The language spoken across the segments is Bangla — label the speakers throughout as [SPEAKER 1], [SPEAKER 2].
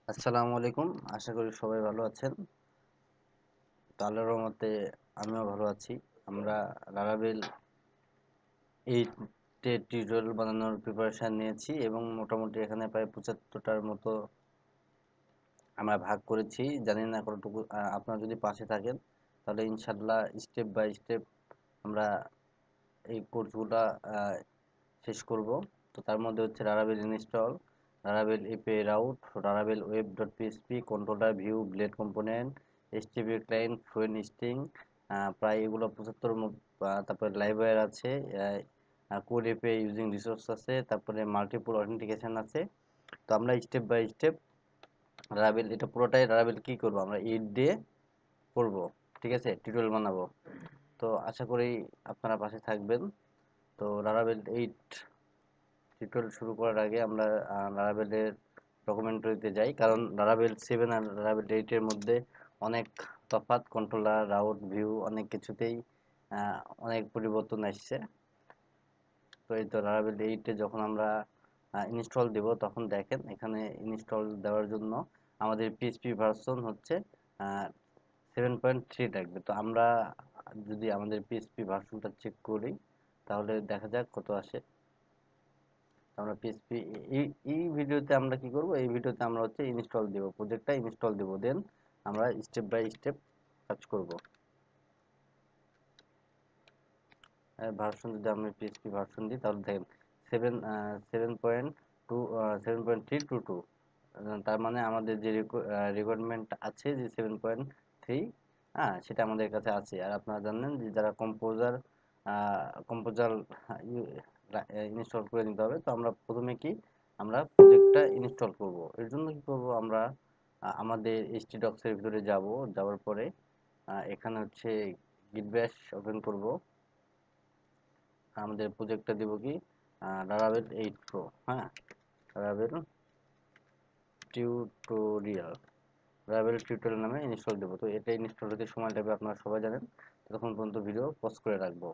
[SPEAKER 1] আসসালামু আলাইকুম। আশা করি সবাই ভালো আছেন। তো আল্লাহর রহমতে আমিও ভালো আছি। আমরা লারাবেল 8 এর টিউটোরিয়াল বানানোর প্রিপারেশন নিয়েছি এবং মোটামুটি এখানে প্রায় 75টার মতো আমরা ভাগ করেছি। জানি না কতটুকু আপনারা যদি পাশে থাকেন তাহলে ইনশাল্লাহ স্টেপ বাই স্টেপ আমরা এই কোর্সগুলা শেষ করব। তো তার মধ্যে হচ্ছে লারাবেল install, লারাবেল API route, লারাবেল web dot PSP, controller view, blade component, HTTP client, fluent string, প্রায় এগুলো 75 তারপরে লাইভওয়্যার আছে, কোড এপিআই ইউজিং রিসোর্স আছে, তারপরে মাল্টিপল অথেন্টিকেশন আছে। তো আমরা স্টেপ বাই স্টেপ লারাবেল এটা পুরোটাই লারাবেল কি করব আমরা 8 দিয়ে করব। ঠিক আছে, টিউটোরিয়াল বানাবো। তো আশা করি আপনারা পাশে থাকবেন। তো লারাবেল 8 টিউটোরিয়াল শুরু করার আগে আমরা লারাভেলের ডকুমেন্টারিতে যাই, কারণ লারাভেল 7 আর লারাভেল 8 এর মধ্যে অনেক তফাৎ, কন্ট্রোলার রাউট ভিউ অনেক কিছুতেই অনেক পরিবর্তন আসছে। তো এই তো লারাভেল 8 এ যখন আমরা ইনস্টল দেব তখন দেখেন এখানে ইনস্টল দেওয়ার জন্য আমাদের পিএইচপি ভার্সন হচ্ছে 7.3 লাগবে। তো আমরা যদি আমাদের পিএইচপি ভার্সনটা চেক করি তাহলে দেখা যাক কত আসে। আমরা পিএসপি এই এই ভিডিওতে আমরা কি করব, এই ভিডিওতে আমরা হচ্ছে ইনস্টল দেব, প্রজেক্টটা ইনস্টল দেব, দেন আমরা স্টেপ বাই স্টেপ কাজ করব। ভার্সন যদি আমরা পিএসপি ভার্সন দিই তাহলে দেখেন 7.2 7.322, তার মানে আমাদের যে রিকোয়ারমেন্ট আছে যে 7.3, হ্যাঁ সেটা আমাদের কাছে আছে। আর আপনারা জানেন যে যারা কম্পোজার ইনস্টল করে নিতে হবে। তো আমরা প্রথমে কি আমরা প্রজেক্টটা ইনস্টল করব। এর জন্য কি করব আমরা আমাদের htdocs এর ভিতরে যাব, যাওয়ার পরে এখানে হচ্ছে git bash ওপেন করব। আমাদের প্রজেক্টটা দিব কি লারাভেল 8 প্রো, হ্যাঁ লারাভেল টিউটোরিয়াল, লারাভেল টিউটোরিয়াল নামে ইনস্টল দেবো। তো এটা ইনস্টল হতে সময় লাগবে, আপনারা সবাই জানেন। ততক্ষণ পর্যন্ত ভিডিও পজ করে রাখবো।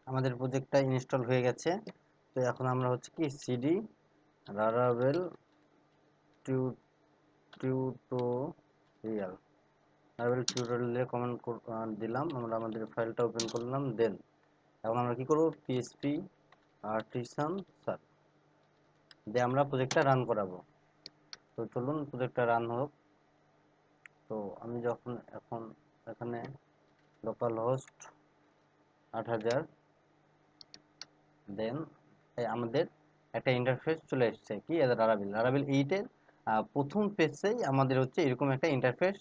[SPEAKER 1] আমাদের প্রজেক্টটা ইনস্টল হয়ে গেছে। তো এখন আমরা হচ্ছে কি সিডি লারাভেল টিউটোরিয়াল, লারাভেল টিউটোরিয়ালে কমেন্ট দিলাম, আমরা আমাদের ফাইলটা ওপেন করলাম। দেন এখন আমরা কি করব, পিএসপি আর্টিসান সার্চ দিয়ে আমরা প্রজেক্টটা রান করাবো। তো চলুন প্রজেক্টটা রান হোক। তো আমি যখন এখন এখানে লোকাল হোস্ট 8000, দেন আমাদের একটা ইন্টারফেস চলে এসেছে কি লারাভেল লারাভেল 8 এর প্রথম পেজেই আমাদের হচ্ছে এরকম একটা ইন্টারফেস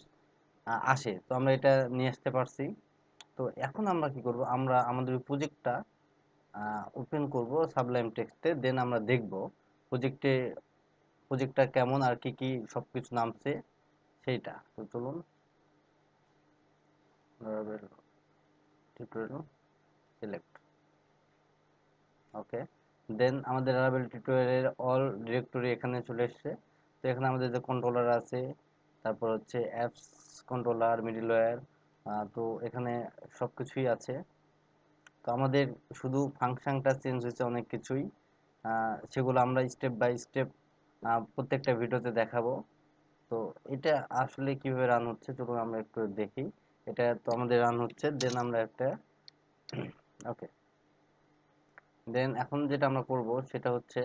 [SPEAKER 1] আসে। তো আমরা এটা নিয়ে আসতে পারছি। তো এখন আমরা কি করব, আমরা আমাদের প্রজেক্টটা ওপেন করব সাবলাইম টেক্সটে, দেন আমরা দেখব প্রজেক্টটা কেমন আর কি কি সবকিছু নামছে সেইটা। তো চলুন লারাভেল টিউটোরিয়াল সিলেক্ট, ওকে। দেন আমাদের লারাভেল টিউটোরিয়ালের অল ডিরেক্টরি এখানে চলে এসেছে। তো এখানে আমাদের যে কন্ট্রোলার আছে, তারপর হচ্ছে অ্যাপস কন্ট্রোলার, মিডলওয়্যার, তো এখানে সব কিছুই আছে। তো আমাদের শুধু ফাংশনটা চেঞ্জ হয়েছে অনেক কিছুই, সেগুলো আমরা স্টেপ বাই স্টেপ প্রত্যেকটা ভিডিওতে দেখাবো। তো এটা আসলে কিভাবে রান হচ্ছে চলুন আমরা একটু দেখি। এটা তো আমাদের রান হচ্ছে, দেন আমরা একটা ওকে। দেন এখন যেটা আমরা করব সেটা হচ্ছে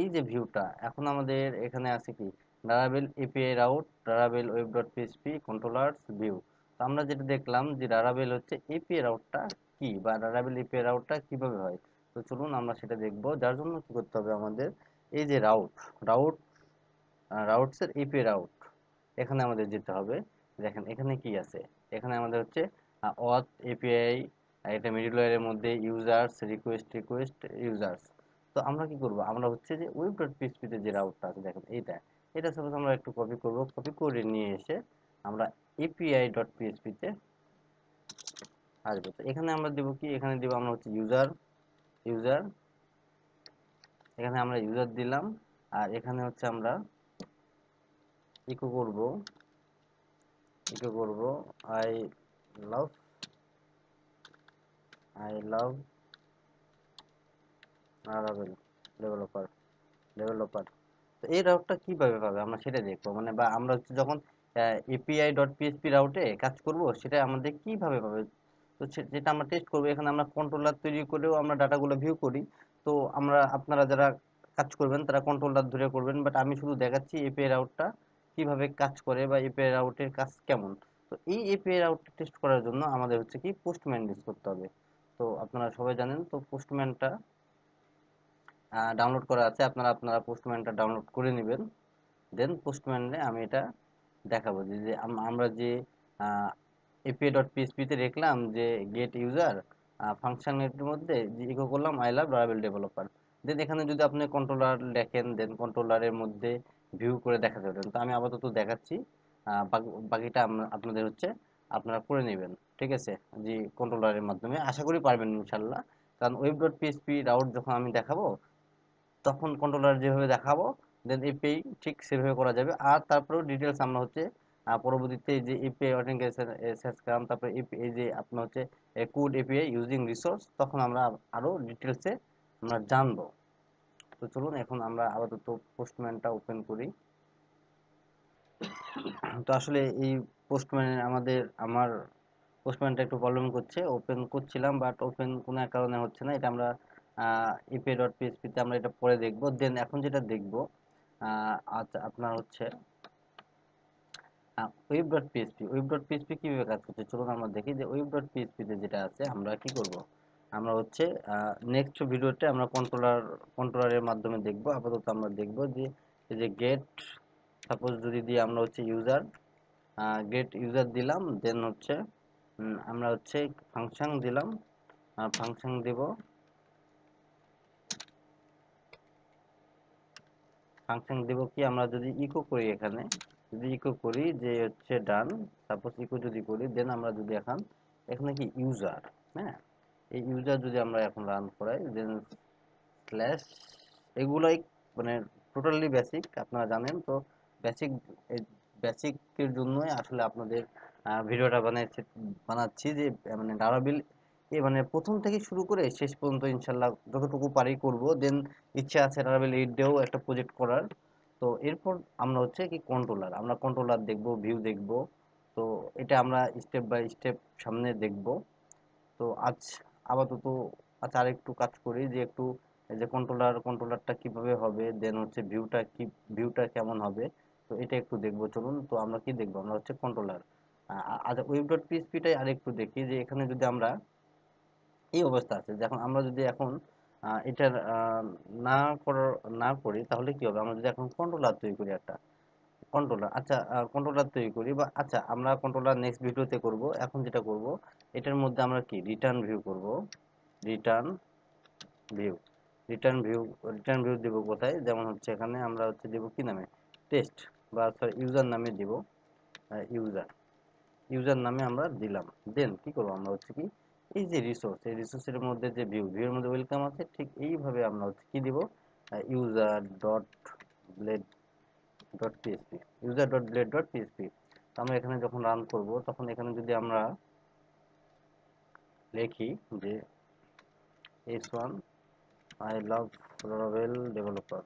[SPEAKER 1] এই যে ভিউটা এখন আমাদের এখানে আছে কি Laravel API route, Laravel web dot PSP, controllers view. তো আমরা যেটা দেখলাম যে লারাভেল হচ্ছে এপিআই রাউটটা কি, বা লারাভেল এপিআই রাউটটা কিভাবে হয়। তো চলুন আমরা সেটা দেখব। যার জন্য কি করতে হবে আমাদের, এই যে রাউট রাউটসের এপিআই রাউট, এখানে আমাদের যেতে হবে। দেখেন এখানে কি আছে, এখানে আমাদের হচ্ছে অথ এপিআই, এটা মিডলওয়্যারের মধ্যে ইউজার্স রিকোয়েস্ট ইউজার্স। তো আমরা কি করব, আমরা হচ্ছে যে ওয়েব ডট পিএইচপি তে যে রাউটটা আছে দেখেন এটা সাপোজ আমরা একটু কপি করব, কপি করে নিয়ে এসে আমরা এপিআই ডট পিএইচপি তে আসবো। তো এখানে আমরা দেব কি, এখানে দেব আমরা হচ্ছে ইউজার, এখানে আমরা ইউজার দিলাম। আর এখানে হচ্ছে আমরা ইকো করব, I love I love Laravel developer developer তো এই রাউটটা কিভাবে পাবে আমরা সেটা দেখবো, মানে বা আমরা হচ্ছে যখন এপিআই ডট পিএইচপি রাউটে কাজ করব সেটা আমাদের কিভাবে পাবে। তো যেটা আমরা টেস্ট করবো, এখানে আমরা কন্ট্রোলার তৈরি করেও আমরা ডাটাগুলো ভিউ করি। তো আপনারা যারা কাজ করবেন তারা কন্ট্রোলার ধরে করবেন, বাট আমি শুধু দেখাচ্ছি এপিআই রাউটটা কিভাবে কাজ করে বা এপিআই রাউটের কাজ কেমন। তো এই এপিআই রাউটটা টেস্ট করার জন্য আমাদের হচ্ছে কি পোস্টম্যান ইউজ করতে হবে। তো আপনারা সবাই জানেন, তো পোস্টম্যানটা ডাউনলোড করা আছে, আপনারা পোস্টম্যানটা ডাউনলোড করে নেবেন। দেন পোস্টম্যানে আমি এটা দেখাবো যে আমরা যে এপিআই ডট পিএইচপিতে দেখলাম যে গেট ইউজার ফাংশনের মধ্যে যে ইকো করলাম আই লাভ লারাভেল ডেভেলপার। দেন এখানে যদি আপনি কন্ট্রোলার লেখেন, দেন কন্ট্রোলারের মধ্যে ভিউ করে দেখাতে পারেন। তো আমি আপাতত দেখাচ্ছি, বাকিটা আপনাদের হচ্ছে আপনারা করে নেবেন। ঠিক আছে, যে কন্ট্রোলারের মাধ্যমে আশা করি পারবেন ইনশাল্লাহ। কারণ ওয়েব ডট পিএইচপি রাউট যখন আমি দেখাবো তখন কন্ট্রোলার যেভাবে দেখাবো দেন এপিআই ঠিক সেভাবে করা যাবে। আর তারপরেও ডিটেলস আমরা হচ্ছে পরবর্তীতে যে এপিআই অথেন্টিকেশন সার্চ করলাম, তারপরে এই যে আপনার হচ্ছে কোড এপিআই ইউজিং রিসোর্স, তখন আমরা আরো ডিটেলসে আমরা জানবো। তো চলুন এখন আমরা আপাতত পোস্টম্যানটা ওপেন করি। তো আসলে এই আমার পোস্টম্যানটা একটু প্রবলেম করছে, ওপেন করছিলাম বাট ওপেন কোনো এক কারণে হচ্ছে না। এটা আমরা এপিআই ডট পিএইচপিতে আমরা এটা পরে দেখব। দেন এখন যেটা দেখব আচ্ছা আপনার হচ্ছে ওয়েব ডট পিএইচপি কিভাবে কাজ করছে চলুন আমরা দেখি। যে ওয়েব ডট পিএইচপিতে যেটা আছে আমরা কি করব, আমরা হচ্ছে নেক্সট ভিডিওতে আমরা কন্ট্রোলারের মাধ্যমে দেখব। আপাতত আমরা দেখব যে এই যে গেট, সাপোজ যদি দিয়ে আমরা হচ্ছে গেট ইউজার দিলাম, দেন হচ্ছে আমরা হচ্ছে ফাংশন দিলাম, ফাংশন দেব, ফাংশন দেব কি আমরা যদি ইকো করি, এখানে যদি ইকো করি যে হচ্ছে ডান, সাপোজ ইকো যদি করি, দেন আমরা যদি এখানে কি ইউজার, হ্যাঁ এই ইউজার যদি আমরা এখন রান করাই, দেন স্ল্যাশ এগুলাই মানে টোটালি বেসিক আপনারা জানেন। তো বেসিক বেসিকের জন্যই আসলে আপনাদের ভিডিওটা বানাচ্ছি যে মানে লারাভেল মানে প্রথম থেকে শুরু করে শেষ পর্যন্ত ইনশাল্লাহ যতটুকু পারি করব। দেন ইচ্ছা আছে লারাভেল 8 দিয়েও একটা প্রজেক্ট করার। তো এরপর আমরা হচ্ছে কি আমরা কন্ট্রোলার দেখব, ভিউ দেখব। তো এটা আমরা স্টেপ বাই স্টেপ সামনে দেখব। তো আপাতত আরেকটু কাজ করি যে একটু এই যে কন্ট্রোলারটা কিভাবে হবে, দেন হচ্ছে ভিউটা কেমন হবে। তো এটা একটু দেখবো চলুন। তো আমরা কি দেখবো, আমরা হচ্ছে কন্ট্রোলার আচ্ছা ওয়েব ডট পিএইচপিটাই আরেকটু দেখি যে এখানে যদি আমরা এই অবস্থা আছে, যখন আমরা যদি এখন এটার না করার না করি তাহলে কি হবে। আমরা যদি এখন কন্ট্রোলার তৈরি করি একটা কন্ট্রোলার তৈরি করি, বা আচ্ছা আমরা কন্ট্রোলার নেক্সট ভিডিওতে করব। এখন যেটা করব, এটার মধ্যে আমরা কি রিটার্ন ভিউ করব। রিটার্ন ভিউ রিটার্ন ভিউ দেব কোথায়, যেমন হচ্ছে এখানে আমরা হচ্ছে দেব কি নামে, টেস্ট বা সরি ইউজার নামে দিব। ইউজার ইউজার নামে আমরা দিলাম। দেন কি করব, আমরা হচ্ছে কি এই যে এই রিসোর্সের মধ্যে যে ভিউর মধ্যে ওয়েলকাম আছে, ঠিক এইভাবে আমরা হচ্ছে কি দিব, user dot blade dot PSP user dot blade dot PSP. আমরা এখানে যখন রান করব তখন এখানে যদি আমরা লিখি যে s1 I love Laravel developer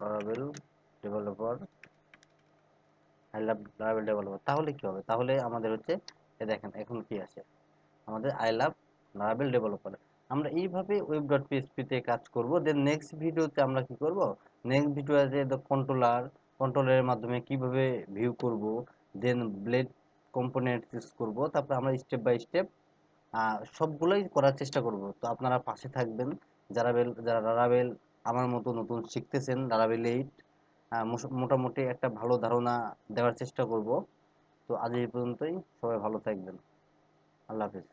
[SPEAKER 1] I love Laravel developer, তাহলে কি হবে, তাহলে আমাদের হচ্ছে দেখেন এখন কি আছে, আমাদের আই লাভ লারাভেল ডেভেলপার। আমরা এইভাবে ওয়েব ডট পিএইচপি তে কাজ করব। দেন নেক্সট ভিডিওতে আমরা কি করব, নেক্সট ভিডিওতে কন্ট্রোলারের মাধ্যমে কিভাবে ভিউ করব, দেন ব্লেড কম্পোনেন্ট ইউজ করব। তারপর আমরা স্টেপ বাই স্টেপ সবগুলোই করার চেষ্টা করব। তো আপনারা পাশে থাকবেন, যারা লারাভেল আমার মতো নতুন শিখতেছেন লারাভেল 8, মোটামুটি একটা ভালো ধারণা দেওয়ার চেষ্টা করব। তো আজ এই পর্যন্তই, সবাই ভালো থাকবেন। আল্লাহ হাফেজ।